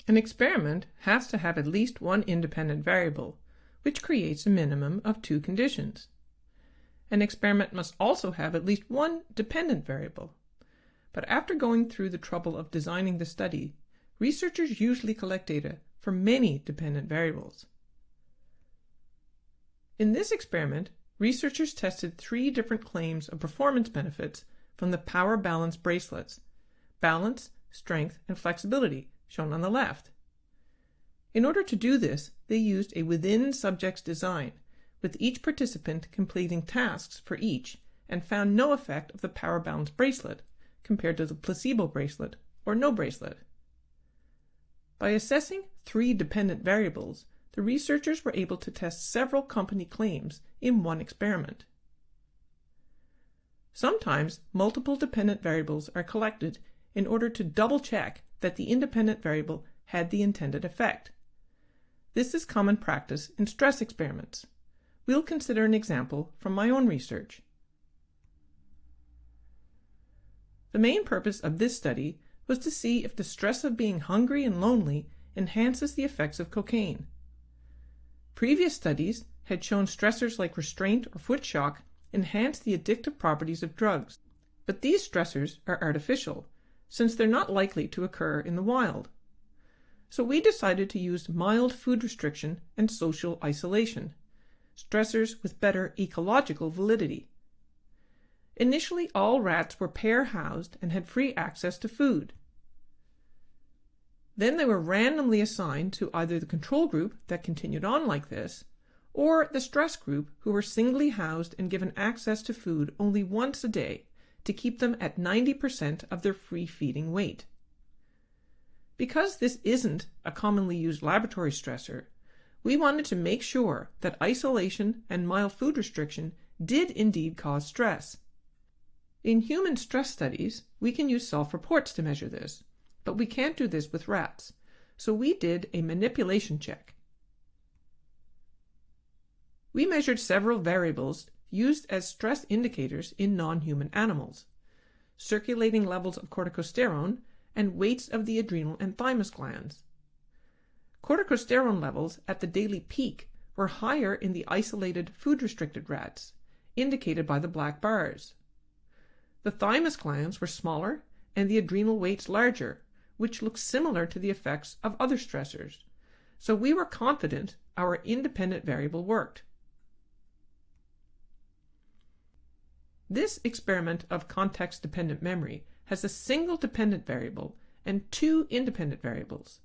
An experiment has to have at least one independent variable, which creates a minimum of two conditions. An experiment must also have at least one dependent variable. But after going through the trouble of designing the study, researchers usually collect data for many dependent variables. In this experiment, researchers tested 3 different claims of performance benefits from the Power Balance bracelets: balance, strength, and flexibility, shown on the left. In order to do this, they used a within-subjects design, with each participant completing tasks for each, and found no effect of the Power Balance bracelet compared to the placebo bracelet or no bracelet. By assessing 3 dependent variables, the researchers were able to test several company claims in one experiment. Sometimes multiple dependent variables are collected in order to double-check that the independent variable had the intended effect. This is common practice in stress experiments. We'll consider an example from my own research. The main purpose of this study was to see if the stress of being hungry and lonely enhances the effects of cocaine. Previous studies had shown stressors like restraint or foot shock enhance the addictive properties of drugs, but these stressors are artificial, since they're not likely to occur in the wild. So we decided to use mild food restriction and social isolation, stressors with better ecological validity. Initially, all rats were pair-housed and had free access to food. Then they were randomly assigned to either the control group that continued on like this, or the stress group, who were singly housed and given access to food only once a day to keep them at 90% of their free-feeding weight. Because this isn't a commonly used laboratory stressor, we wanted to make sure that isolation and mild food restriction did indeed cause stress. In human stress studies, we can use self-reports to measure this, but we can't do this with rats, so we did a manipulation check. We measured several variables used as stress indicators in non-human animals: circulating levels of corticosterone and weights of the adrenal and thymus glands. Corticosterone levels at the daily peak were higher in the isolated food-restricted rats, indicated by the black bars. The thymus glands were smaller and the adrenal weights larger, which looks similar to the effects of other stressors, so we were confident our independent variable worked. This experiment of context-dependent memory has a single dependent variable and 2 independent variables.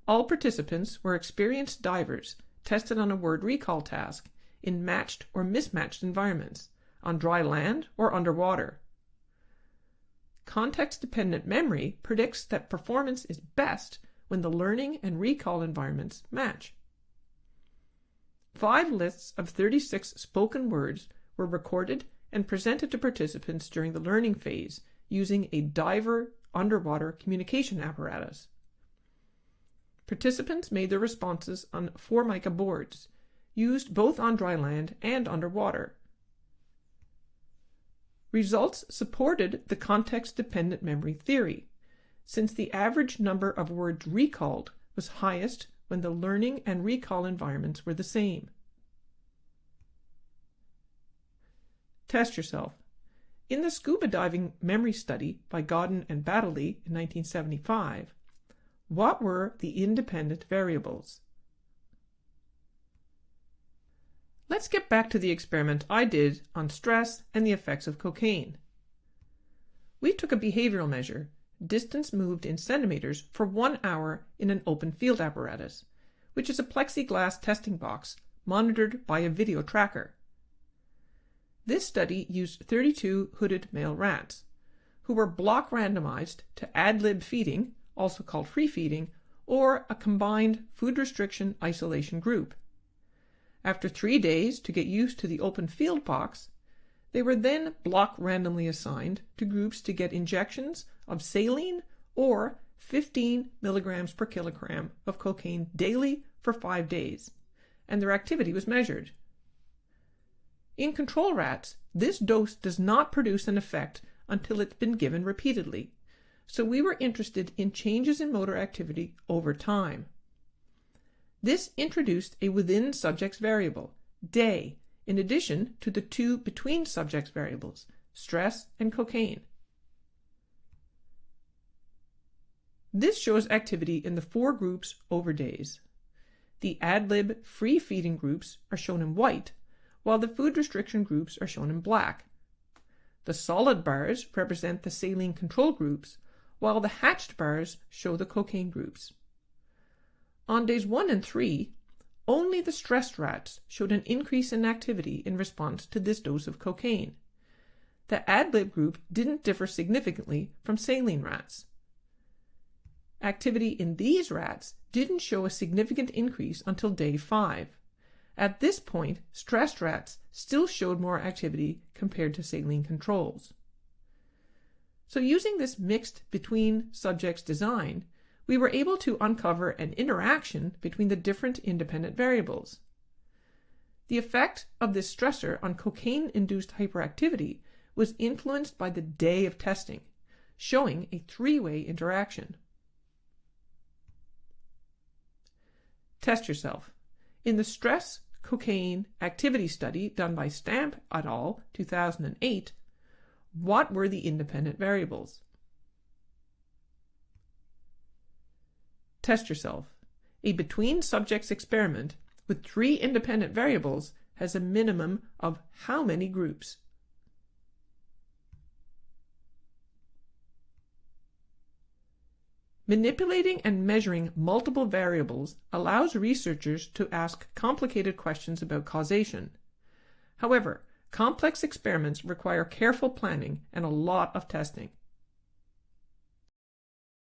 All participants were experienced divers tested on a word recall task in matched or mismatched environments, on dry land or underwater. Context-dependent memory predicts that performance is best when the learning and recall environments match. 5 lists of 36 spoken words were recorded and presented to participants during the learning phase using a diver underwater communication apparatus. Participants made their responses on Formica boards, used both on dry land and underwater. Results supported the context-dependent memory theory, since the average number of words recalled was highest when the learning and recall environments were the same. Test yourself. In the scuba diving memory study by Godden and Baddeley in 1975, what were the independent variables? Let's get back to the experiment I did on stress and the effects of cocaine. We took a behavioral measure, distance moved in centimeters, for 1 hour in an open field apparatus, which is a plexiglass testing box monitored by a video tracker. This study used 32 hooded male rats, who were block randomized to ad-lib feeding, also called free feeding, or a combined food restriction isolation group. After 3 days to get used to the open field box, they were then block randomly assigned to groups to get injections of saline or 15 milligrams per kilogram of cocaine daily for 5 days, and their activity was measured. In control rats, this dose does not produce an effect until it's been given repeatedly, so we were interested in changes in motor activity over time. This introduced a within subjects variable, day, in addition to the two between subjects variables, stress and cocaine. This shows activity in the 4 groups over days. The ad-lib free feeding groups are shown in white, while the food restriction groups are shown in black. The solid bars represent the saline control groups, while the hatched bars show the cocaine groups. On days 1 and 3, only the stressed rats showed an increase in activity in response to this dose of cocaine. The ad-lib group didn't differ significantly from saline rats. Activity in these rats didn't show a significant increase until day 5. At this point, stressed rats still showed more activity compared to saline controls. So using this mixed between subjects design, we were able to uncover an interaction between the different independent variables. The effect of this stressor on cocaine-induced hyperactivity was influenced by the day of testing, showing a 3-way interaction. Test yourself. In the stress cocaine activity study done by Stamp et al. 2008, what were the independent variables? Test yourself. A between subjects experiment with 3 independent variables has a minimum of how many groups? Manipulating and measuring multiple variables allows researchers to ask complicated questions about causation. However, complex experiments require careful planning and a lot of testing.